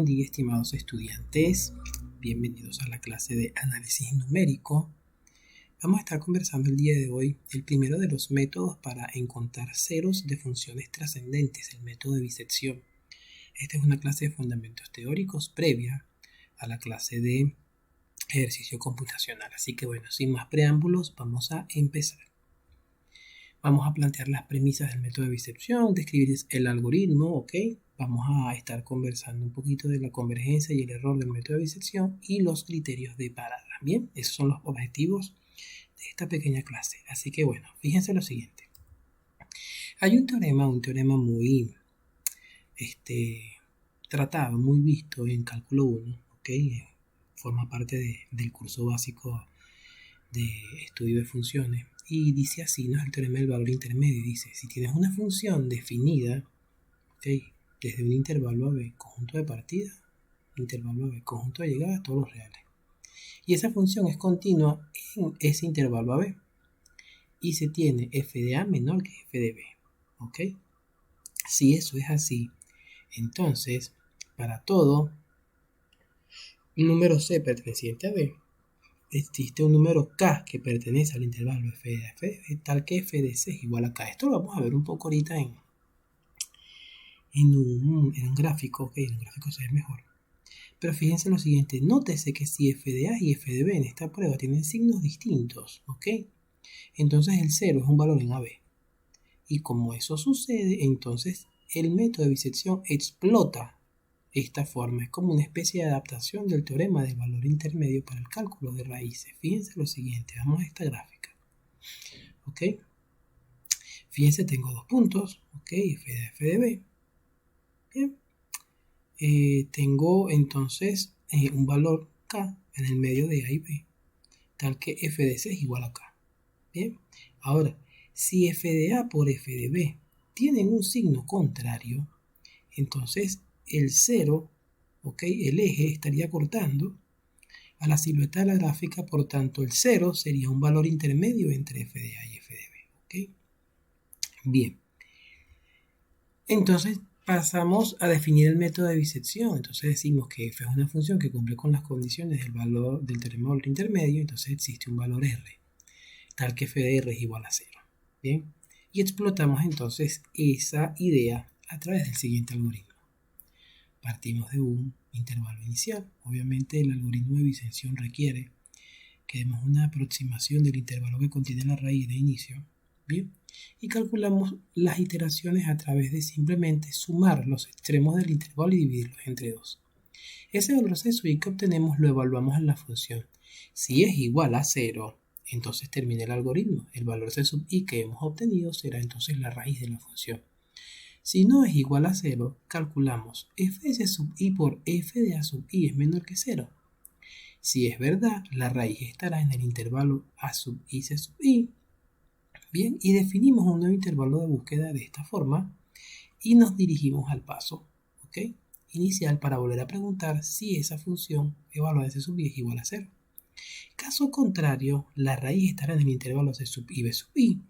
Buen día, estimados estudiantes. Bienvenidos a la clase de análisis numérico. Vamos a estar conversando el día de hoy el primero de los métodos para encontrar ceros de funciones trascendentes, el método de bisección. Esta es una clase de fundamentos teóricos previa a la clase de ejercicio computacional. Así que bueno, sin más preámbulos, vamos a empezar. Vamos a plantear las premisas del método de bisección, describir el algoritmo, ¿ok? Vamos a estar conversando un poquito de la convergencia y el error del método de bisección y los criterios de parada. Bien, esos son los objetivos de esta pequeña clase. Así que bueno, fíjense lo siguiente. Hay un teorema muy tratado, muy visto en cálculo 1, ¿ok? Forma parte del curso básico de estudio de funciones. Y dice así, ¿no? Es el teorema del valor intermedio. Dice, si tienes una función definida, ¿okay?, desde un intervalo AB, conjunto de partida, intervalo AB, conjunto de llegada, todos los reales. Y esa función es continua en ese intervalo AB. Y se tiene f de A menor que f de B. ¿Ok? Si eso es así, entonces, para todo un número C perteneciente a B, existe un número K que pertenece al intervalo f de A, f de B, tal que f de C es igual a K. Esto lo vamos a ver un poco ahorita en un gráfico, ok, en un gráfico se ve mejor. Pero fíjense lo siguiente, nótese que si f de A y f de B en esta prueba tienen signos distintos, ok, entonces el 0 es un valor en AB. Y como eso sucede, entonces el método de bisección explota esta forma. Es como una especie de adaptación del teorema del valor intermedio para el cálculo de raíces. Fíjense lo siguiente, vamos a esta gráfica, ok. Fíjense, tengo dos puntos, ok, f de A, f de B. Bien. Tengo entonces un valor K en el medio de A y B, tal que f de C es igual a K. Bien, ahora, si f de A por f de B tienen un signo contrario, entonces el 0, ¿ok?, el eje estaría cortando a la silueta de la gráfica, por tanto el 0 sería un valor intermedio entre f de A y f de B. ¿Ok? Bien, entonces pasamos a definir el método de bisección. Entonces decimos que f es una función que cumple con las condiciones del valor del teorema del valor intermedio, entonces existe un valor r, tal que f de r es igual a 0. Bien, y explotamos entonces esa idea a través del siguiente algoritmo. Partimos de un intervalo inicial. Obviamente el algoritmo de bisección requiere que demos una aproximación del intervalo que contiene la raíz de inicio. Bien, y calculamos las iteraciones a través de simplemente sumar los extremos del intervalo y dividirlos entre 2. Ese valor C sub i que obtenemos lo evaluamos en la función. Si es igual a 0, entonces termina el algoritmo. El valor C sub i que hemos obtenido será entonces la raíz de la función. Si no es igual a 0, calculamos f de C sub i por f de A sub i es menor que 0. Si es verdad, la raíz estará en el intervalo A sub i C sub i. Bien, y definimos un nuevo intervalo de búsqueda de esta forma y nos dirigimos al paso, ¿ok?, inicial para volver a preguntar si esa función evaluada de C sub i es igual a 0. Caso contrario, la raíz estará en el intervalo C sub i B sub i.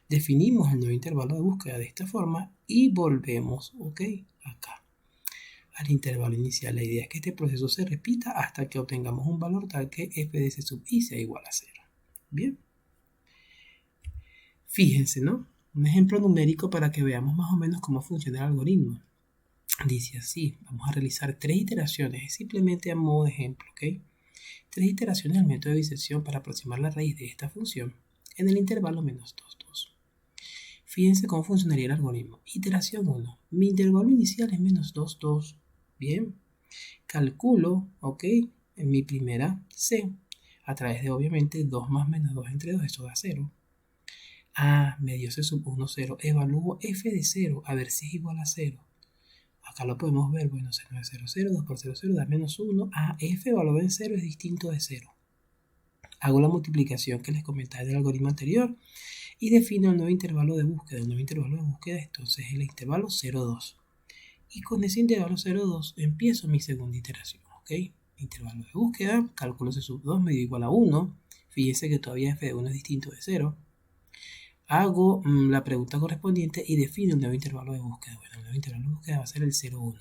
Definimos el nuevo intervalo de búsqueda de esta forma y volvemos, ¿ok?, acá al intervalo inicial. La idea es que este proceso se repita hasta que obtengamos un valor tal que f de C sub i sea igual a 0. Bien. Fíjense, ¿no? Un ejemplo numérico para que veamos más o menos cómo funciona el algoritmo. Dice así, vamos a realizar 3 iteraciones, simplemente a modo de ejemplo, ¿ok? 3 iteraciones del método de bisección para aproximar la raíz de esta función en el intervalo menos 2, 2. Fíjense cómo funcionaría el algoritmo. Iteración 1. Mi intervalo inicial es menos 2, 2. Bien. Calculo, ¿ok?, en mi primera C, a través de obviamente 2 más menos 2 entre 2, eso da 0. A me dio C sub 1, 0. Evalúo f de 0, a ver si es igual a 0. Acá lo podemos ver, bueno, 0 es 0, 0, 2 por 0, 0 da menos 1. A f evaluado en 0 es distinto de 0. Hago la multiplicación que les comentaba del algoritmo anterior y defino el nuevo intervalo de búsqueda. El nuevo intervalo de búsqueda entonces es el intervalo 0, 2. Y con ese intervalo 0, 2 empiezo mi segunda iteración, ¿ok? Intervalo de búsqueda, cálculo C sub 2 me dio igual a 1. Fíjense que todavía f de 1 es distinto de 0. Hago la pregunta correspondiente y defino un nuevo intervalo de búsqueda. Bueno, el nuevo intervalo de búsqueda va a ser el 0, 1.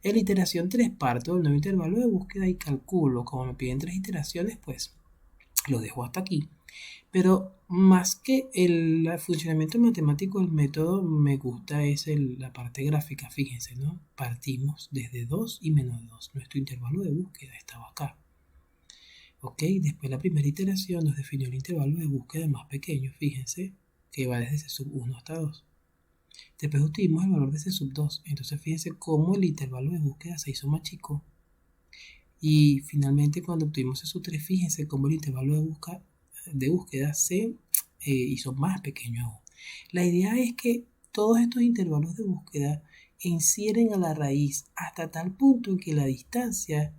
En la iteración 3 parto del nuevo intervalo de búsqueda y calculo. Como me piden 3 iteraciones, pues lo dejo hasta aquí. Pero más que el funcionamiento matemático del método, me gusta es la parte gráfica. Fíjense, ¿no? Partimos desde 2 y menos 2. Nuestro intervalo de búsqueda estaba acá. ¿Ok? Después la primera iteración nos definió el intervalo de búsqueda más pequeño. Fíjense que va desde C sub 1 hasta 2. Después obtuvimos el valor de C sub 2. Entonces fíjense cómo el intervalo de búsqueda se hizo más chico. Y finalmente cuando obtuvimos C sub 3, fíjense cómo el intervalo de búsqueda se hizo más pequeño aún. La idea es que todos estos intervalos de búsqueda encierren a la raíz hasta tal punto en que la distancia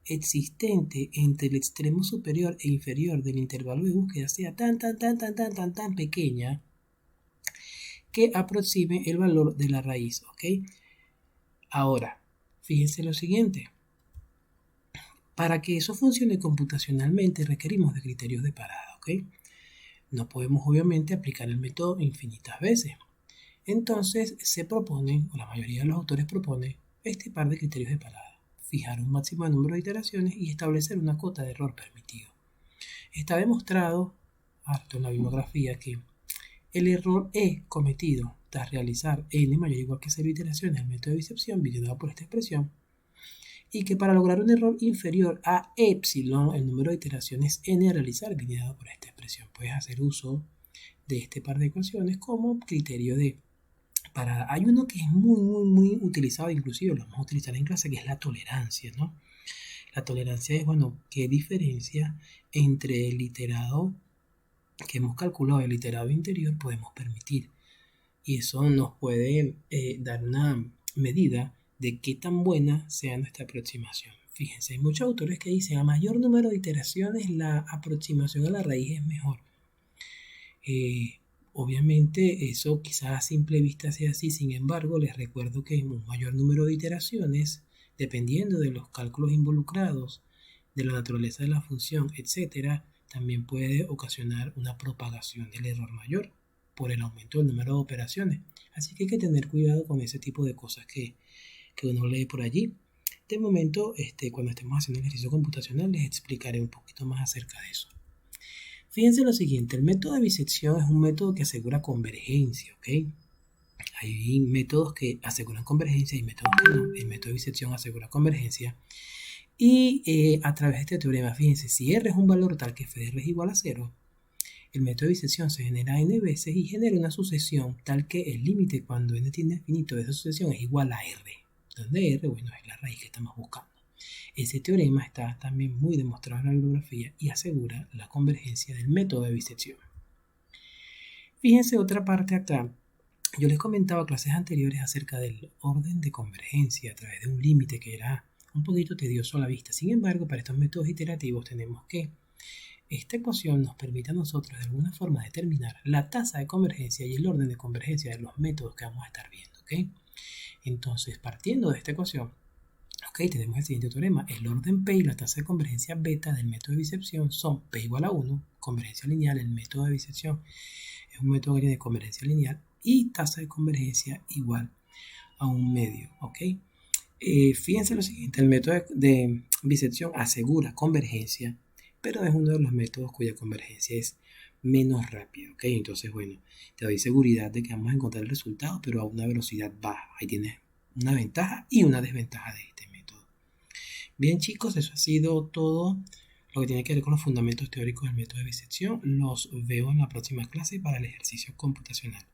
existente entre el extremo superior e inferior del intervalo de búsqueda sea tan pequeña que aproxime el valor de la raíz, ¿ok? Ahora, fíjense lo siguiente. Para que eso funcione computacionalmente requerimos de criterios de parada, ¿ok? No podemos obviamente aplicar el método infinitas veces. Entonces se proponen, o la mayoría de los autores proponen, este par de criterios de parada. Fijar un máximo número de iteraciones y establecer una cota de error permitido. Está demostrado, harto en la bibliografía, que el error E cometido tras realizar n mayor o igual que 0 iteraciones del método de bicepción, dado por esta expresión, y que para lograr un error inferior a epsilon, el número de iteraciones n a realizar, dado por esta expresión. Puedes hacer uso de este par de ecuaciones como criterio de parada. Hay uno que es muy utilizado, inclusive lo vamos a utilizar en clase, que es la tolerancia, ¿no? La tolerancia es, bueno, qué diferencia entre el iterado que hemos calculado y el iterado interior podemos permitir. Y eso nos puede dar una medida de qué tan buena sea nuestra aproximación. Fíjense, hay muchos autores que dicen a mayor número de iteraciones la aproximación a la raíz es mejor. Obviamente eso quizás a simple vista sea así, sin embargo les recuerdo que un mayor número de iteraciones, dependiendo de los cálculos involucrados, de la naturaleza de la función, etc., también puede ocasionar una propagación del error mayor por el aumento del número de operaciones. Así que hay que tener cuidado con ese tipo de cosas que uno lee por allí. De momento, cuando estemos haciendo el ejercicio computacional, les explicaré un poquito más acerca de eso. Fíjense lo siguiente, el método de bisección es un método que asegura convergencia, ¿ok? Hay métodos que aseguran convergencia y métodos que no. El método de bisección asegura convergencia. Y a través de este teorema, fíjense, si R es un valor tal que FR es igual a 0, el método de bisección se genera n veces y genera una sucesión tal que el límite cuando n tiende a infinito de esa sucesión es igual a R, donde R, bueno, es la raíz que estamos buscando. Ese teorema está también muy demostrado en la bibliografía y asegura la convergencia del método de bisección. Fíjense otra parte acá. Yo les comentaba clases anteriores acerca del orden de convergencia a través de un límite que era un poquito tedioso a la vista. Sin embargo, para estos métodos iterativos tenemos que esta ecuación nos permite a nosotros de alguna forma determinar la tasa de convergencia y el orden de convergencia de los métodos que vamos a estar viendo, ¿ok? Entonces, partiendo de esta ecuación, ¿ok? Tenemos el siguiente teorema. El orden P y la tasa de convergencia beta del método de bisección son P igual a 1, convergencia lineal. El método de bisección es un método que tiene convergencia lineal y tasa de convergencia igual a 1/2, ¿ok? Fíjense lo siguiente, el método de bisección asegura convergencia, pero es uno de los métodos cuya convergencia es menos rápida, ¿ok? Entonces, bueno, te doy seguridad de que vamos a encontrar el resultado, pero a una velocidad baja. Ahí tienes una ventaja y una desventaja de este método. Bien, chicos, eso ha sido todo lo que tiene que ver con los fundamentos teóricos del método de bisección. Los veo en la próxima clase para el ejercicio computacional.